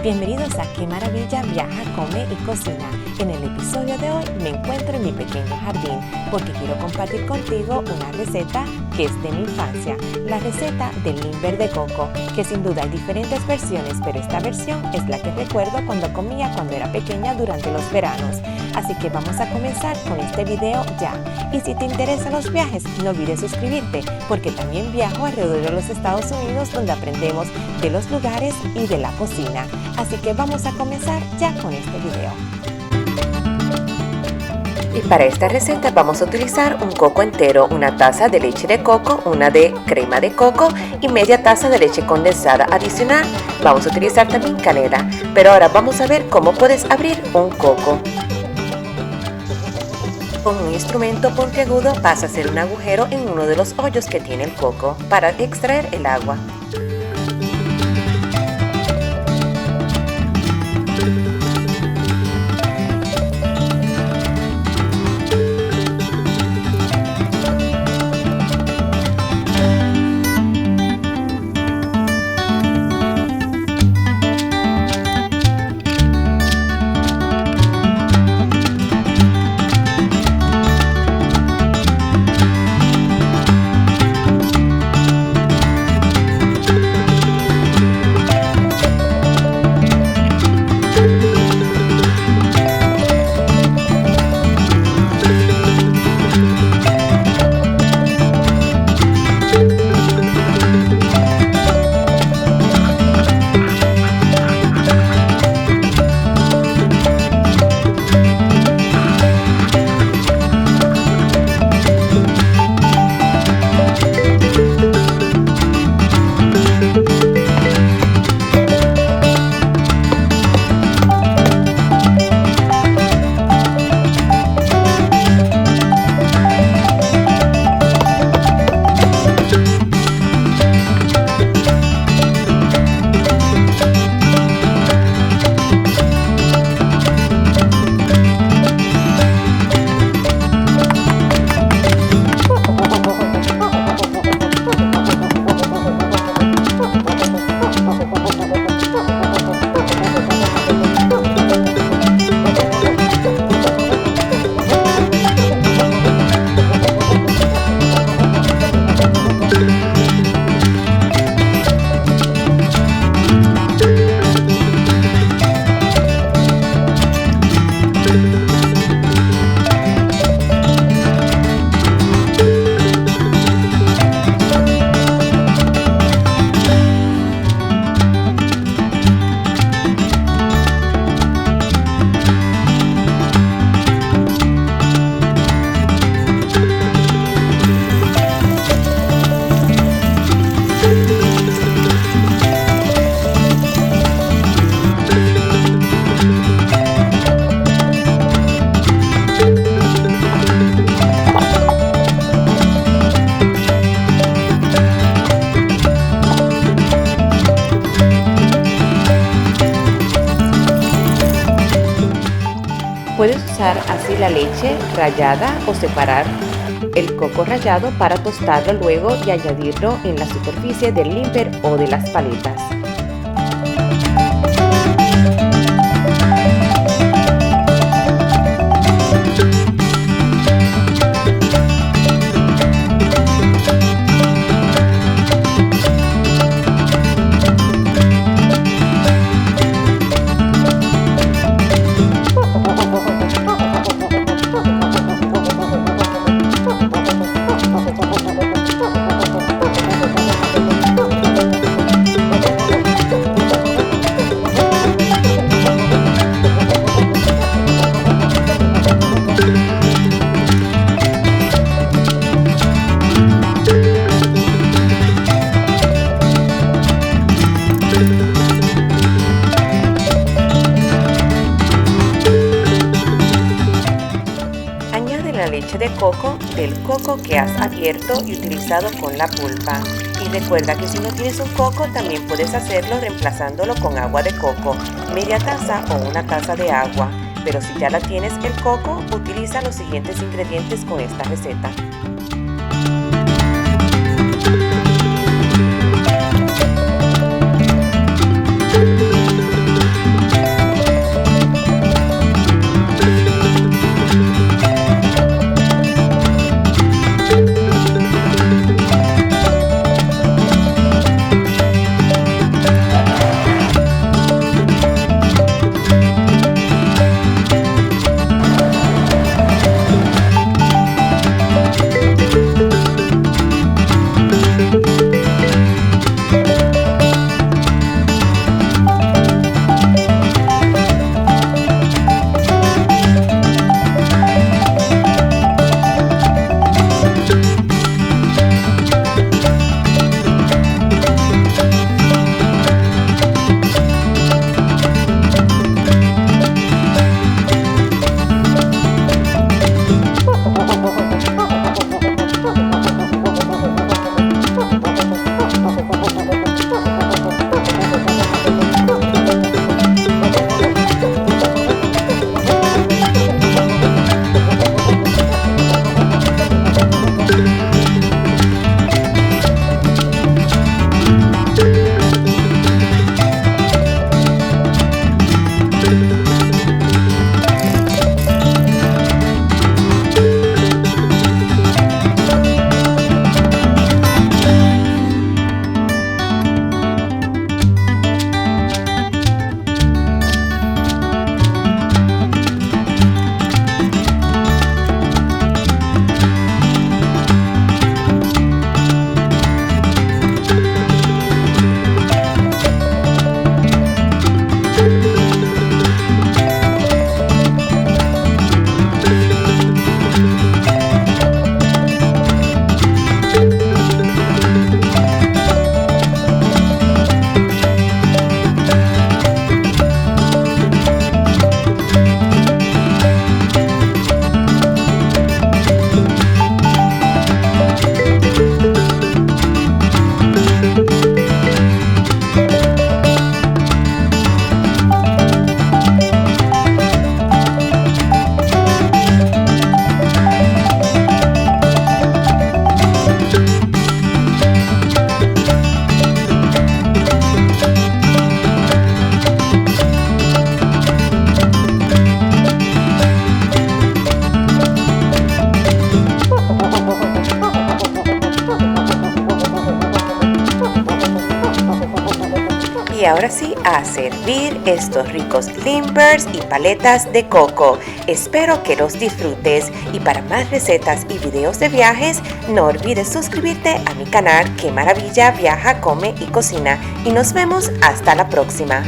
Bienvenidos a Qué Maravilla Viaja, Come y Cocina. En el episodio de hoy me encuentro en mi pequeño jardín porque quiero compartir contigo una receta que es de mi infancia, la receta del limber de coco, que sin duda hay diferentes versiones, pero esta versión es la que recuerdo cuando comía cuando era pequeña durante los veranos. Así que vamos a comenzar con este video ya. Y si te interesan los viajes, no olvides suscribirte porque también viajo alrededor de los Estados Unidos donde aprendemos de los lugares y de la cocina. Así que vamos a comenzar ya con este video. Y para esta receta vamos a utilizar un coco entero, una taza de leche de coco, una de crema de coco y media taza de leche condensada adicional. Vamos a utilizar también canela, pero ahora vamos a ver cómo puedes abrir un coco. Con un instrumento puntiagudo vas a hacer un agujero en uno de los hoyos que tiene el coco para extraer el agua. Puedes usar así la leche rallada o separar el coco rallado para tostarlo luego y añadirlo en la superficie del limber o de las paletas. Leche de coco del coco que has abierto y utilizado con la pulpa. Y recuerda que si no tienes un coco también puedes hacerlo reemplazándolo con agua de coco, media taza o una taza de agua. Pero si ya la tienes el coco, utiliza los siguientes ingredientes con esta receta. ahora sí, a servir estos ricos Limburgers y paletas de coco. Espero que los disfrutes y para más recetas y videos de viajes, no olvides suscribirte a mi canal Qué Maravilla Viaja, Come y Cocina y nos vemos hasta la próxima.